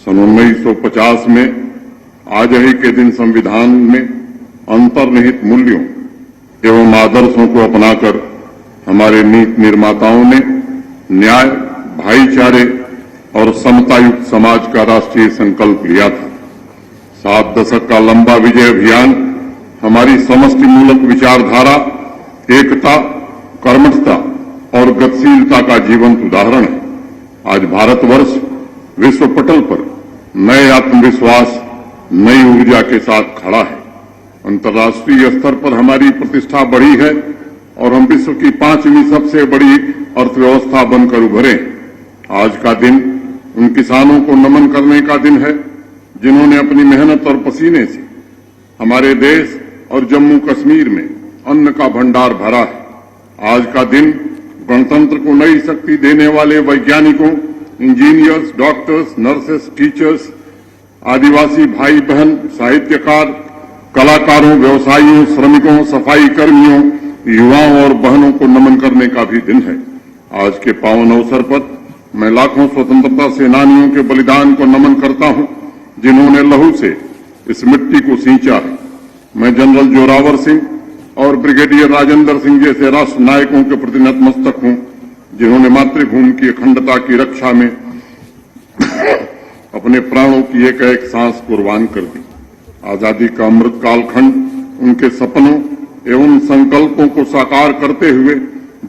सन 1950 में आज ही के दिन संविधान में अंतर्निहित मूल्यों एवं आदर्शों को अपनाकर हमारे नीति निर्माताओं ने न्याय, भाईचारे और समतायुक्त समाज का राष्ट्रीय संकल्प लिया था। 7 दशक का लंबा विजय अभियान हमारी समष्टि मूलक विचारधारा, एकता, कर्मठता और गतिशीलता का जीवंत उदाहरण है। आज भारतवर्ष विश्व पटल पर नए आत्मविश्वास, नई ऊर्जा के साथ खड़ा है। अंतर्राष्ट्रीय स्तर पर हमारी प्रतिष्ठा बढ़ी है और हम विश्व की 5वीं सबसे बड़ी अर्थव्यवस्था बनकर उभरे। आज का दिन उन किसानों को नमन करने का दिन है जिन्होंने अपनी मेहनत और पसीने से हमारे देश और जम्मू कश्मीर में अन्न का भंडार भरा है। आज का दिन गणतंत्र को नई शक्ति देने वाले वैज्ञानिकों, इंजीनियर्स, डॉक्टर्स, नर्सेस, टीचर्स, आदिवासी भाई बहन, साहित्यकार, कलाकारों, व्यवसायियों, श्रमिकों, सफाई कर्मियों, युवाओं और बहनों को नमन करने का भी दिन है। आज के पावन अवसर पर मैं लाखों स्वतंत्रता सेनानियों के बलिदान को नमन करता हूं जिन्होंने लहू से इस मिट्टी को सींचा है। मैं जनरल जोरावर सिंह और ब्रिगेडियर राजेंद्र सिंह जैसे राष्ट्र नायकों के प्रति नतमस्तक हूं जिन्होंने मातृभूमि की अखंडता की रक्षा में अपने प्राणों की एक एक सांस कुर्बान कर दी। आजादी का अमृत कालखंड उनके सपनों एवं संकल्पों को साकार करते हुए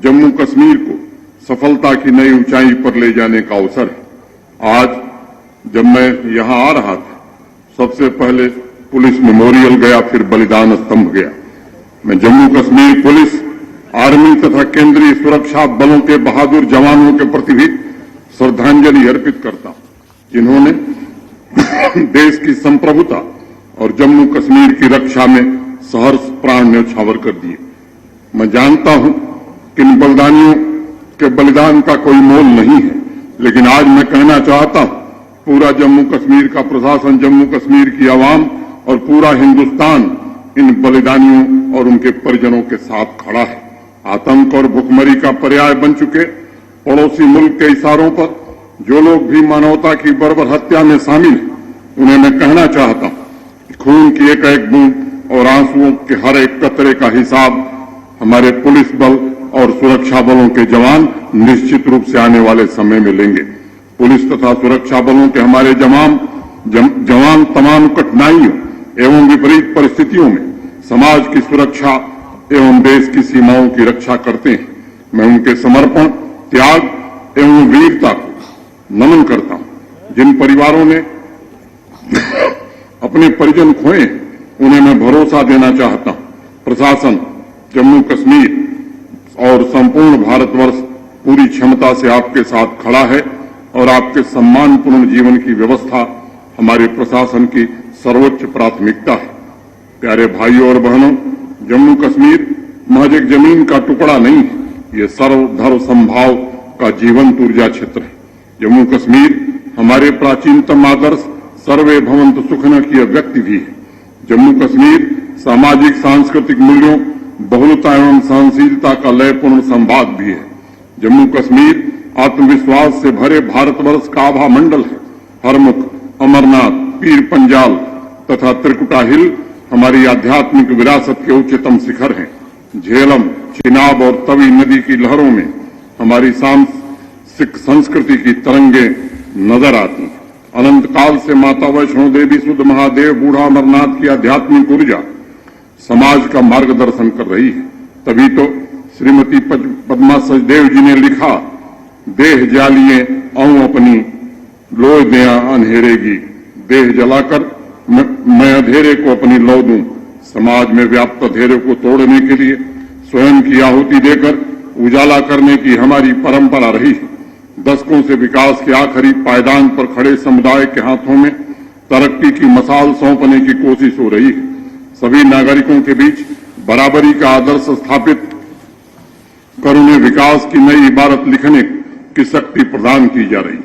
जम्मू कश्मीर को सफलता की नई ऊंचाई पर ले जाने का अवसर है। आज जब मैं यहां आ रहा था, सबसे पहले पुलिस मेमोरियल गया, फिर बलिदान स्तंभ गया। मैं जम्मू कश्मीर पुलिस, आर्मी तथा केंद्रीय सुरक्षा बलों के बहादुर जवानों के प्रति भी श्रद्धांजलि अर्पित करता हूं जिन्होंने देश की संप्रभुता और जम्मू कश्मीर की रक्षा में सहर्ष प्राण न्यौछावर कर दिए। मैं जानता हूं कि इन बलिदानियों के बलिदान का कोई मोल नहीं है, लेकिन आज मैं कहना चाहता हूं पूरा जम्मू कश्मीर का प्रशासन, जम्मू कश्मीर की आवाम और पूरा हिंदुस्तान इन बलिदानियों और उनके परिजनों के साथ खड़ा है। आतंक और भुखमरी का पर्याय बन चुके पड़ोसी मुल्क के इशारों पर जो लोग भी मानवता की बर्बर हत्या में शामिल हैं, उन्हें मैं कहना चाहता हूं कि खून की एक एक बूंद और आंसुओं के हर एक कतरे का हिसाब हमारे पुलिस बल और सुरक्षा बलों के जवान निश्चित रूप से आने वाले समय में लेंगे। पुलिस तथा सुरक्षा बलों के हमारे जवान तमाम कठिनाइयों एवं विपरीत परिस्थितियों में समाज की सुरक्षा एवं देश की सीमाओं की रक्षा करते हैं। मैं उनके समर्पण, त्याग एवं वीरता को नमन करता हूं। जिन परिवारों ने अपने परिजन खोए, उन्हें मैं भरोसा देना चाहता हूं प्रशासन, जम्मू कश्मीर और संपूर्ण भारतवर्ष पूरी क्षमता से आपके साथ खड़ा है और आपके सम्मानपूर्ण जीवन की व्यवस्था हमारे प्रशासन की सर्वोच्च प्राथमिकता है। प्यारे भाइयों और बहनों, जम्मू कश्मीर महज एक जमीन का टुकड़ा नहीं है, ये सर्वधर्म संभाव का जीवंत ऊर्जा क्षेत्र है। जम्मू कश्मीर हमारे प्राचीनतम आदर्श सर्वे भवन्तु सुखिनः की अभिव्यक्ति भी है। जम्मू कश्मीर सामाजिक सांस्कृतिक मूल्यों, बहुलता एवं सहनशीलता का लयपूर्ण संवाद भी है। जम्मू कश्मीर आत्मविश्वास से भरे भारतवर्ष का आभा मंडल है। हरमुख, अमरनाथ, पीर पंजाल तथा त्रिकुटा हिल हमारी आध्यात्मिक विरासत के उच्चतम शिखर हैं। झेलम, चिनाब और तवी नदी की लहरों में हमारी सिख संस्कृति की तरंगे नजर आती हैं। अनंत काल से माता वैष्णो देवी, शुद्ध महादेव, बूढ़ा अमरनाथ की आध्यात्मिक ऊर्जा समाज का मार्गदर्शन कर रही है। तभी तो श्रीमती पद्मा सचदेव जी ने लिखा, देह जालिए औ अपनी लोय दया अंधेरेगी, देह जलाकर मैं अंधेरे को अपनी लौ दूं। समाज में व्याप्त अंधेरे को तोड़ने के लिए स्वयं की आहुति देकर उजाला करने की हमारी परंपरा रही है। दशकों से विकास के आखिरी पायदान पर खड़े समुदाय के हाथों में तरक्की की मसाल सौंपने की कोशिश हो रही है। सभी नागरिकों के बीच बराबरी का आदर्श स्थापित कर उन्हें विकास की नई इबारत लिखने की शक्ति प्रदान की जा रही।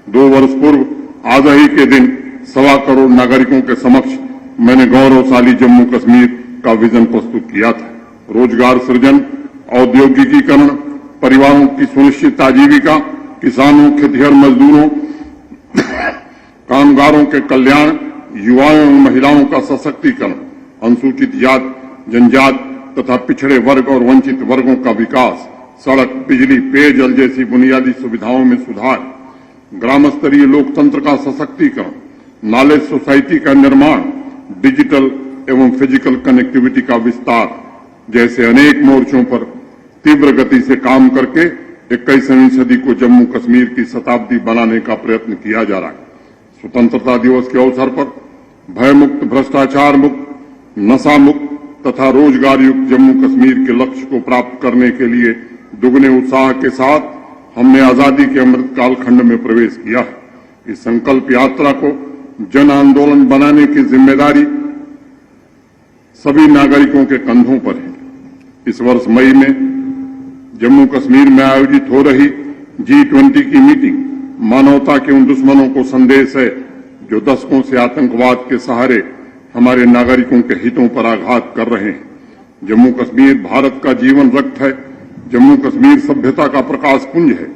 2 वर्ष पूर्व आज ही के दिन 1.25 करोड़ नागरिकों के समक्ष मैंने गौरवशाली जम्मू कश्मीर का विजन प्रस्तुत किया था। रोजगार सृजन, औद्योगिकीकरण, परिवारों की सुनिश्चित आजीविका, किसानों, खेतिहर मजदूरों कामगारों के कल्याण, युवाओं एवं महिलाओं का सशक्तिकरण, अनुसूचित जाति, जनजाति तथा पिछड़े वर्ग और वंचित वर्गों का विकास, सड़क, बिजली, पेयजल जैसी बुनियादी सुविधाओं में सुधार, ग्राम स्तरीय लोकतंत्र का सशक्तिकरण, नॉलेज सोसाइटी का निर्माण, डिजिटल एवं फिजिकल कनेक्टिविटी का विस्तार जैसे अनेक मोर्चों पर तीव्र गति से काम करके 21वीं सदी को जम्मू कश्मीर की शताब्दी बनाने का प्रयत्न किया जा रहा है। स्वतंत्रता दिवस के अवसर पर भयमुक्त, भ्रष्टाचार मुक्त, नशा मुक्त तथा रोजगार युक्त जम्मू कश्मीर के लक्ष्य को प्राप्त करने के लिए दुगने उत्साह के साथ हमने आजादी के अमृत कालखंड में प्रवेश किया है। इस संकल्प यात्रा को जन आंदोलन बनाने की जिम्मेदारी सभी नागरिकों के कंधों पर है। इस वर्ष मई में जम्मू कश्मीर में आयोजित हो रही G20 की मीटिंग मानवता के उन दुश्मनों को संदेश है जो दशकों से आतंकवाद के सहारे हमारे नागरिकों के हितों पर आघात कर रहे हैं। जम्मू कश्मीर भारत का जीवन रक्त है। जम्मू कश्मीर सभ्यता का प्रकाश पुंज है।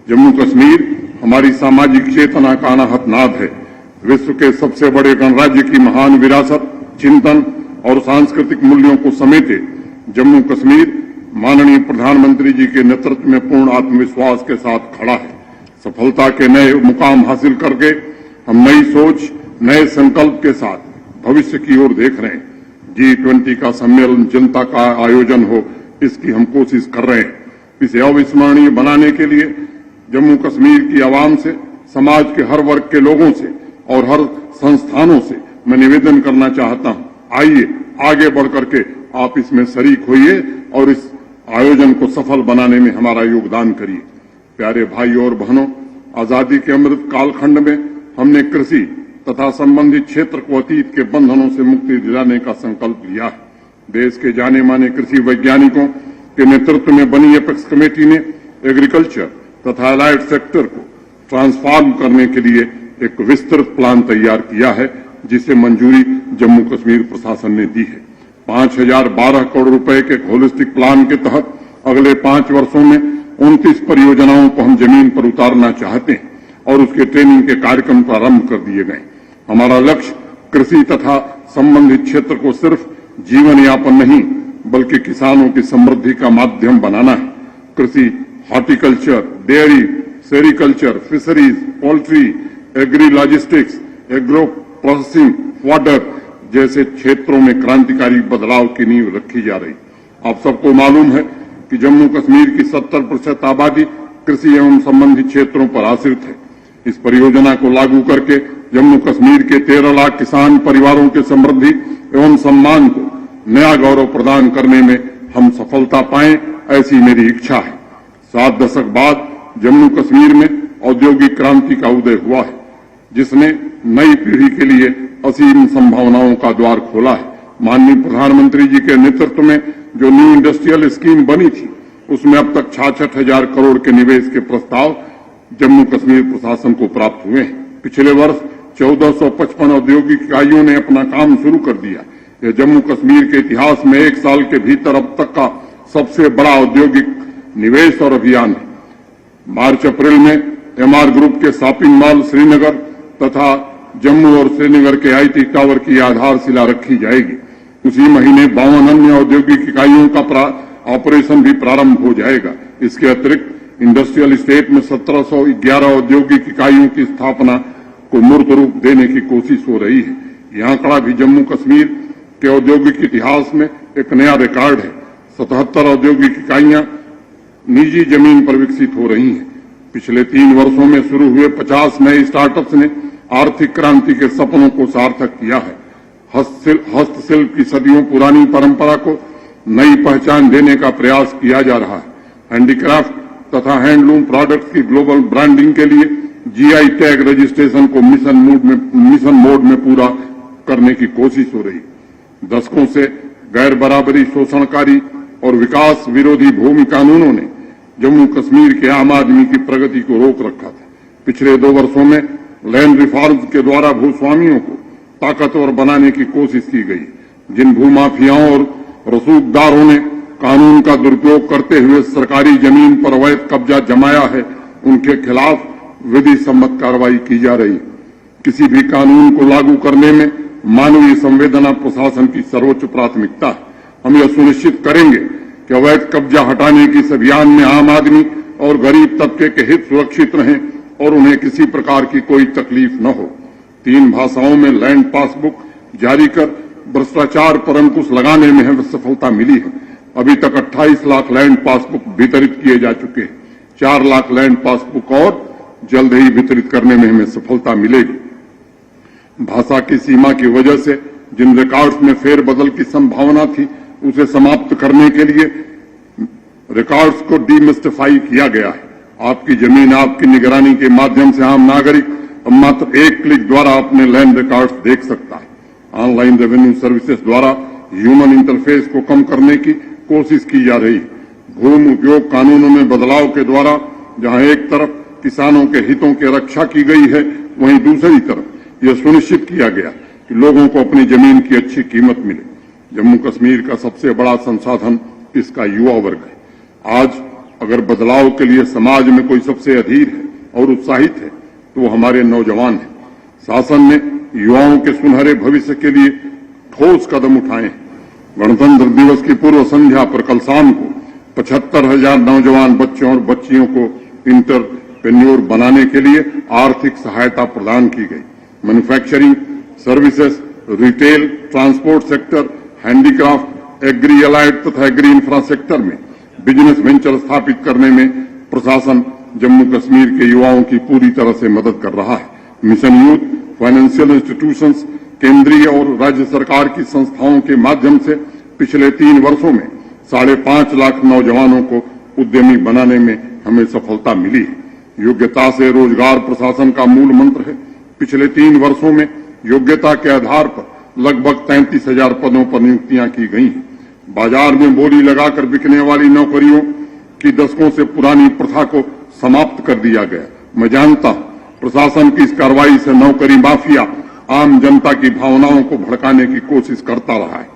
जम्मू कश्मीर हमारी सामाजिक चेतना का अनाहत नाद है। विश्व के सबसे बड़े गणराज्य की महान विरासत, चिंतन और सांस्कृतिक मूल्यों को समेटे जम्मू कश्मीर माननीय प्रधानमंत्री जी के नेतृत्व में पूर्ण आत्मविश्वास के साथ खड़ा है। सफलता के नए मुकाम हासिल करके हम नई सोच, नए संकल्प के साथ भविष्य की ओर देख रहे हैं। G20 का सम्मेलन जनता का आयोजन हो, इसकी हम कोशिश कर रहे हैं। इसे अविस्मरणीय बनाने के लिए जम्मू कश्मीर की आवाम से, समाज के हर वर्ग के लोगों से और हर संस्थानों से मैं निवेदन करना चाहता हूं, आइए आगे बढ़ करके आप इसमें शरीक होइए और इस आयोजन को सफल बनाने में हमारा योगदान करिए। प्यारे भाइयों और बहनों, आजादी के अमृत कालखंड में हमने कृषि तथा संबंधित क्षेत्र को अतीत के बंधनों से मुक्ति दिलाने का संकल्प लिया है। देश के जाने माने कृषि वैज्ञानिकों के नेतृत्व में बनी एपेक्स कमेटी ने एग्रीकल्चर तथा अलाइड सेक्टर को ट्रांसफॉर्म करने के लिए एक विस्तृत प्लान तैयार किया है, जिसे मंजूरी जम्मू कश्मीर प्रशासन ने दी है। 5012 करोड़ रुपए के होलिस्टिक प्लान के तहत अगले 5 वर्षों में 29 परियोजनाओं को हम जमीन पर उतारना चाहते हैं और उसके ट्रेनिंग के कार्यक्रम प्रारंभ कर दिए गए। हमारा लक्ष्य कृषि तथा संबंधित क्षेत्र को सिर्फ जीवन यापन नहीं बल्कि किसानों की समृद्धि का माध्यम बनाना है। कृषि, horticulture, dairy, sericulture, fisheries, poultry, agri logistics, agro processing, water जैसे क्षेत्रों में क्रांतिकारी बदलाव की नींव रखी जा रही। आप सबको मालूम है कि जम्मू कश्मीर की 70% आबादी कृषि एवं संबंधित क्षेत्रों पर आश्रित है। इस परियोजना को लागू करके जम्मू कश्मीर के 13 लाख किसान परिवारों के समृद्धि एवं सम्मान को नया गौरव प्रदान करने में हम सफलता पाएं, ऐसी मेरी इच्छा है। 7 दशक बाद जम्मू कश्मीर में औद्योगिक क्रांति का उदय हुआ है, जिसने नई पीढ़ी के लिए असीम संभावनाओं का द्वार खोला है। माननीय प्रधानमंत्री जी के नेतृत्व में जो न्यू इंडस्ट्रियल स्कीम बनी थी, उसमें अब तक 66,000 करोड़ के निवेश के प्रस्ताव जम्मू कश्मीर प्रशासन को प्राप्त हुए हैं। पिछले वर्ष 1455 औद्योगिक इकाइयों ने अपना काम शुरू कर दिया। यह जम्मू कश्मीर के इतिहास में 1 साल के भीतर अब तक का सबसे बड़ा औद्योगिक निवेश और अभियान है। मार्च अप्रैल में MR ग्रुप के शॉपिंग मॉल श्रीनगर तथा जम्मू और श्रीनगर के IT टावर की आधारशिला रखी जाएगी। उसी महीने 52 अन्य औद्योगिक इकाइयों का ऑपरेशन भी प्रारंभ हो जाएगा। इसके अतिरिक्त इंडस्ट्रियल स्टेट में 1711 औद्योगिक इकाइयों की स्थापना को मूर्त रूप देने की कोशिश हो रही है। यह आंकड़ा भी जम्मू कश्मीर के औद्योगिक इतिहास में एक नया रिकॉर्ड है। 77 औद्योगिक इकाइयां निजी जमीन पर विकसित हो रही हैं। पिछले 3 वर्षों में शुरू हुए 50 नए स्टार्टअप्स ने आर्थिक क्रांति के सपनों को सार्थक किया है। हस्तशिल्प की सदियों पुरानी परंपरा को नई पहचान देने का प्रयास किया जा रहा है। हैंडीक्राफ्ट तथा हैंडलूम प्रोडक्ट्स की ग्लोबल ब्रांडिंग के लिए GI टैग रजिस्ट्रेशन को मिशन मोड में पूरा करने की कोशिश हो रही। दशकों से गैर बराबरी, शोषणकारी और विकास विरोधी भूमि कानूनों ने जम्मू कश्मीर के आम आदमी की प्रगति को रोक रखा था। पिछले 2 वर्षों में लैंड रिफॉर्म्स के द्वारा भूस्वामियों को ताकतवर बनाने की कोशिश की गई। जिन भूमाफियाओं और रसूखदारों ने कानून का दुरुपयोग करते हुए सरकारी जमीन पर अवैध कब्जा जमाया है, उनके खिलाफ विधि सम्मत कार्रवाई की जा रही। किसी भी कानून को लागू करने में मानवीय संवेदना प्रशासन की सर्वोच्च प्राथमिकता है। हम यह सुनिश्चित करेंगे कि अवैध कब्जा हटाने की इस अभियान में आम आदमी और गरीब तबके के हित सुरक्षित रहें और उन्हें किसी प्रकार की कोई तकलीफ न हो। 3 भाषाओं में लैंड पासबुक जारी कर भ्रष्टाचार पर अंकुश लगाने में हमें सफलता मिली है। अभी तक 28 लाख लैंड पासबुक वितरित किए जा चुके हैं। 4 लाख लैंड पासबुक और जल्द ही वितरित करने में हमें सफलता मिलेगी। भाषा की सीमा की वजह से जिन रिकॉर्ड्स में फेरबदल की संभावना थी, उसे समाप्त करने के लिए रिकॉर्ड्स को डीमिस्टिफाई किया गया है। आपकी जमीन आपकी निगरानी के माध्यम से आम नागरिक अब मात्र एक क्लिक द्वारा अपने लैंड रिकॉर्ड्स देख सकता है। ऑनलाइन रेवेन्यू सर्विसेज द्वारा ह्यूमन इंटरफेस को कम करने की कोशिश की जा रही है। भूमि उपयोग कानूनों में बदलाव के द्वारा जहां एक तरफ किसानों के हितों की रक्षा की गई है, वहीं दूसरी तरफ यह सुनिश्चित किया गया कि लोगों को अपनी जमीन की अच्छी कीमत मिले। जम्मू कश्मीर का सबसे बड़ा संसाधन इसका युवा वर्ग है। आज अगर बदलाव के लिए समाज में कोई सबसे अधीर है और उत्साहित है तो वो हमारे नौजवान हैं। शासन ने युवाओं के सुनहरे भविष्य के लिए ठोस कदम उठाए हैं। गणतंत्र दिवस की पूर्व संध्या पर कल शाम को 75,000 नौजवान बच्चों और बच्चियों को इंटरप्रेन्योर बनाने के लिए आर्थिक सहायता प्रदान की गई। Manufacturing, services, retail, transport sector, handicraft, agri allied तथा एग्री इंफ्रा सेक्टर में बिजनेस वेंचर स्थापित करने में प्रशासन जम्मू कश्मीर के युवाओं की पूरी तरह से मदद कर रहा है। मिशन यूथ, फाइनेंशियल इंस्टीट्यूशंस, केंद्रीय और राज्य सरकार की संस्थाओं के माध्यम से पिछले 3 वर्षों में 5.5 लाख नौजवानों को उद्यमी बनाने में हमें सफलता मिली है। योग्यता से रोजगार प्रशासन का मूल मंत्र है। पिछले 3 वर्षों में योग्यता के आधार पर लगभग 33,000 पदों पर नियुक्तियां की गई हैं। बाजार में बोली लगाकर बिकने वाली नौकरियों की दशकों से पुरानी प्रथा को समाप्त कर दिया गया। मैं जानता हूं प्रशासन की इस कार्रवाई से नौकरी माफिया आम जनता की भावनाओं को भड़काने की कोशिश करता रहा है।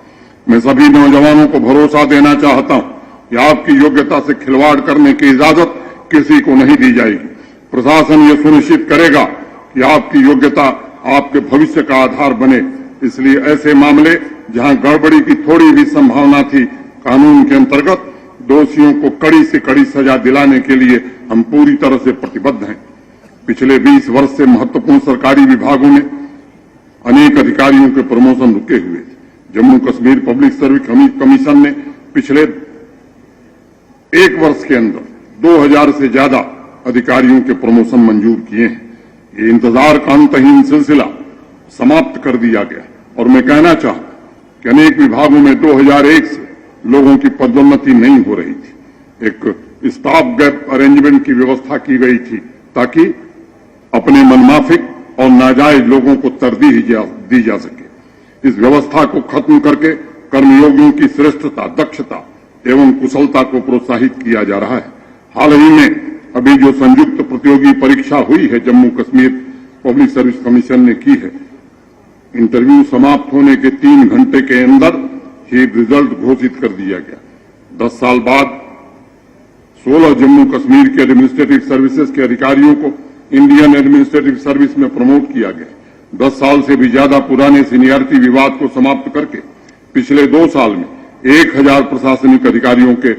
मैं सभी नौजवानों को भरोसा देना चाहता हूं कि आपकी योग्यता से खिलवाड़ करने की इजाजत किसी को नहीं दी जाएगी। प्रशासन ये सुनिश्चित करेगा कि आपकी योग्यता आपके भविष्य का आधार बने। इसलिए ऐसे मामले जहां गड़बड़ी की थोड़ी भी संभावना थी, कानून के अंतर्गत दोषियों को कड़ी से कड़ी सजा दिलाने के लिए हम पूरी तरह से प्रतिबद्ध हैं। पिछले 20 वर्ष से महत्वपूर्ण सरकारी विभागों में अनेक अधिकारियों के प्रमोशन रुके हुए थे। Jammu Kashmir public service commission ने पिछले 1 वर्ष के अंदर 2000 से ज्यादा अधिकारियों के प्रमोशन मंजूर किए हैं। ये इंतजार का अंतहीन सिलसिला समाप्त कर दिया गया और मैं कहना चाहता कि अनेक विभागों में 2001 से लोगों की पदोन्नति नहीं हो रही थी। एक स्टाफ गैप अरेंजमेंट की व्यवस्था की गई थी ताकि अपने मनमाफिक और नाजायज लोगों को तरजीह दी जा सके। इस व्यवस्था को खत्म करके कर्मयोगियों की श्रेष्ठता, दक्षता एवं कुशलता को प्रोत्साहित किया जा रहा है। हाल ही में अभी जो संयुक्त प्रतियोगी परीक्षा हुई है Jammu Kashmir public service commission ने की है, इंटरव्यू समाप्त होने के 3 घंटे के अंदर ही रिजल्ट घोषित कर दिया गया। 10 साल बाद 16 जम्मू कश्मीर के एडमिनिस्ट्रेटिव सर्विसेज के अधिकारियों को इंडियन एडमिनिस्ट्रेटिव सर्विस में प्रमोट किया गया। 10 साल से भी ज्यादा पुराने सीनियरिटी विवाद को समाप्त करके पिछले 2 साल में 1000 प्रशासनिक अधिकारियों के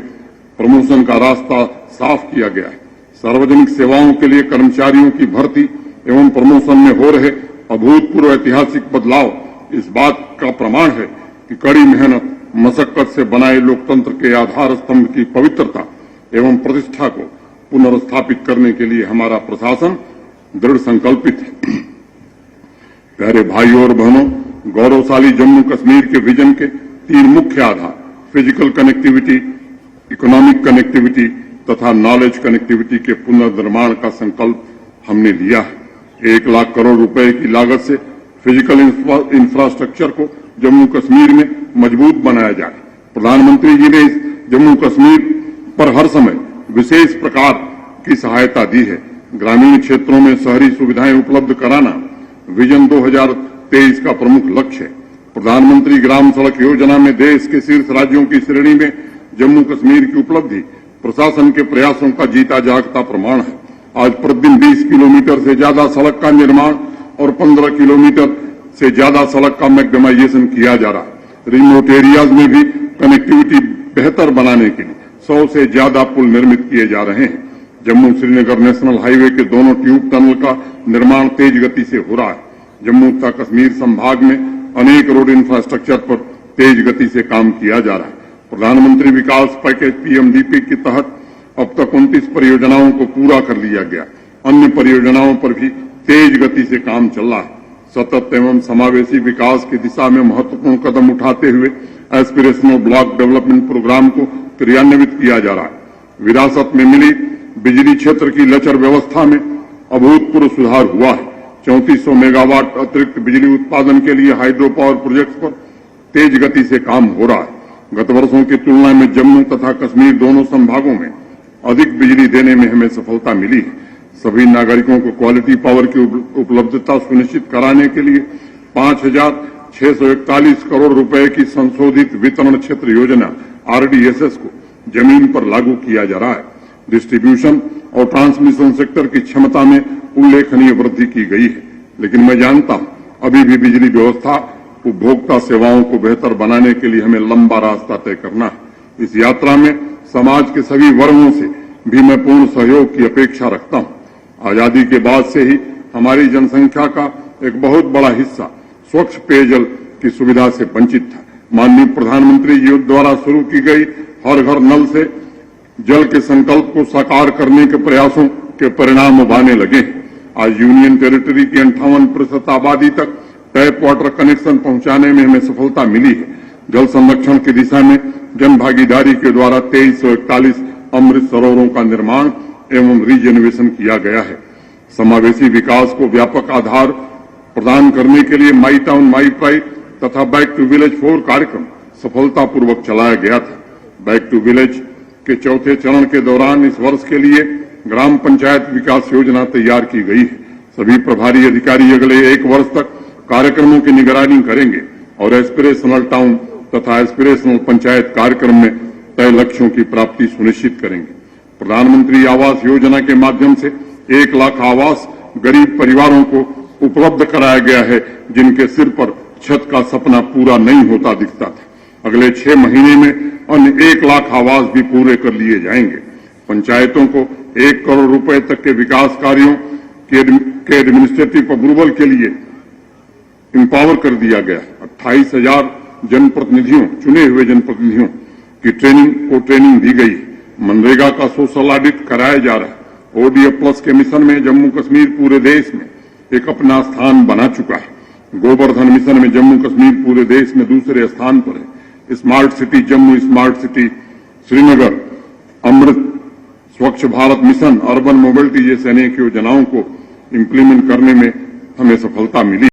प्रमोशन का रास्ता साफ किया गया है। सार्वजनिक सेवाओं के लिए कर्मचारियों की भर्ती एवं प्रमोशन में हो रहे अभूतपूर्व ऐतिहासिक बदलाव इस बात का प्रमाण है कि कड़ी मेहनत, मशक्कत से बनाए लोकतंत्र के आधार स्तंभ की पवित्रता एवं प्रतिष्ठा को पुनर्स्थापित करने के लिए हमारा प्रशासन दृढ़ संकल्पित है। प्यारे भाइयों और बहनों, गौरवशाली जम्मू कश्मीर के विजन के 3 मुख्य आधार फिजिकल कनेक्टिविटी, इकोनॉमिक कनेक्टिविटी तथा नॉलेज कनेक्टिविटी के पुनर्निर्माण का संकल्प हमने लिया है। 1 लाख करोड़ रुपए की लागत से फिजिकल इंफ्रास्ट्रक्चर को जम्मू कश्मीर में मजबूत बनाया जाए। प्रधानमंत्री जी ने जम्मू कश्मीर पर हर समय विशेष प्रकार की सहायता दी है। ग्रामीण क्षेत्रों में शहरी सुविधाएं उपलब्ध कराना विजन 2023 का प्रमुख लक्ष्य है। प्रधानमंत्री ग्राम सड़क योजना में देश के शीर्ष राज्यों की श्रेणी में जम्मू कश्मीर की उपलब्धि प्रशासन के प्रयासों का जीता जागता प्रमाण है। आज प्रतिदिन 20 किलोमीटर से ज्यादा सड़क का निर्माण और 15 किलोमीटर से ज्यादा सड़क का मैग्नेमाइजेशन किया जा रहा है। रिमोट एरियाज में भी कनेक्टिविटी बेहतर बनाने के लिए 100 से ज्यादा पुल निर्मित किए जा रहे हैं। जम्मू श्रीनगर नेशनल हाईवे के दोनों ट्यूब टनल का निर्माण तेज गति से हो रहा है। जम्मू तथा कश्मीर संभाग में अनेक रोड इंफ्रास्ट्रक्चर पर तेज गति से काम किया जा रहा है। प्रधानमंत्री विकास पैकेज पीएमडीपी के तहत अब तक 29 परियोजनाओं को पूरा कर लिया गया। अन्य परियोजनाओं पर भी तेज गति से काम चल रहा है। सतत एवं समावेशी विकास की दिशा में महत्वपूर्ण कदम उठाते हुए एस्पिरेशनल ब्लॉक डेवलपमेंट प्रोग्राम को क्रियान्वित किया जा रहा है। विरासत में मिली बिजली क्षेत्र की लचर व्यवस्था में अभूतपूर्व सुधार हुआ है। 3400 मेगावाट अतिरिक्त बिजली उत्पादन के लिए हाइड्रो पावर प्रोजेक्ट्स पर तेज गति से काम हो रहा है। गत वर्षों की तुलना में जम्मू तथा कश्मीर दोनों संभागों में अधिक बिजली देने में हमें सफलता मिली है। सभी नागरिकों को क्वालिटी पावर की उपलब्धता सुनिश्चित कराने के लिए 5,641 करोड़ रुपए की संशोधित वितरण क्षेत्र योजना आरडीएसएस को जमीन पर लागू किया जा रहा है। डिस्ट्रीब्यूशन और ट्रांसमिशन सेक्टर की क्षमता में उल्लेखनीय वृद्धि की गई है, लेकिन मैं जानता हूं अभी भी बिजली व्यवस्था उपभोक्ता सेवाओं को बेहतर बनाने के लिए हमें लंबा रास्ता तय करना है। इस यात्रा में समाज के सभी वर्गों से भी मैं पूर्ण सहयोग की अपेक्षा रखता हूं। आजादी के बाद से ही हमारी जनसंख्या का एक बहुत बड़ा हिस्सा स्वच्छ पेयजल की सुविधा से वंचित था। माननीय प्रधानमंत्री जी द्वारा शुरू की गई हर घर नल से जल के संकल्प को साकार करने के प्रयासों के परिणाम अब आने लगे। आज यूनियन टेरिटरी की 58% आबादी तक टैप वाटर कनेक्शन पहुंचाने में हमें सफलता मिली है। जल संरक्षण की दिशा में जन भागीदारी के द्वारा 2341 अमृत सरोवरों का निर्माण एवं रीजेनरेशन किया गया है। समावेशी विकास को व्यापक आधार प्रदान करने के लिए माई टाउन माई प्राइड तथा बैक टू विलेज 4 कार्यक्रम सफलतापूर्वक चलाया गया था। बैक टू विलेज के चौथे चरण के दौरान इस वर्ष के लिए ग्राम पंचायत विकास योजना तैयार की गई है। सभी प्रभारी अधिकारी अगले 1 वर्ष तक कार्यक्रमों की निगरानी करेंगे और एस्पिरेशनल टाउन तथा एस्पिरेशनल पंचायत कार्यक्रम में तय लक्ष्यों की प्राप्ति सुनिश्चित करेंगे। प्रधानमंत्री आवास योजना के माध्यम से 1 लाख आवास गरीब परिवारों को उपलब्ध कराया गया है, जिनके सिर पर छत का सपना पूरा नहीं होता दिखता था। अगले 6 महीने में अन्य 1 लाख आवास भी पूरे कर लिए जाएंगे। पंचायतों को 1 करोड़ रुपए तक के विकास कार्यों के एडमिनिस्ट्रेटिव अप्रूवल के लिए इंपावर कर दिया गया। 28,000 जनप्रतिनिधियों, चुने हुए जनप्रतिनिधियों की ट्रेनिंग दी गई। मनरेगा का सोशल ऑडिट कराया जा रहा है। ओडीएफ प्लस के मिशन में जम्मू कश्मीर पूरे देश में एक अपना स्थान बना चुका है। गोवर्धन मिशन में जम्मू कश्मीर पूरे देश में दूसरे स्थान पर है। Smart city Jammu, smart city Srinagar, Amrut, Swachh Bharat mission, urban mobility जैसे अनेक योजनाओं को इम्प्लीमेंट करने में हमें सफलता मिली।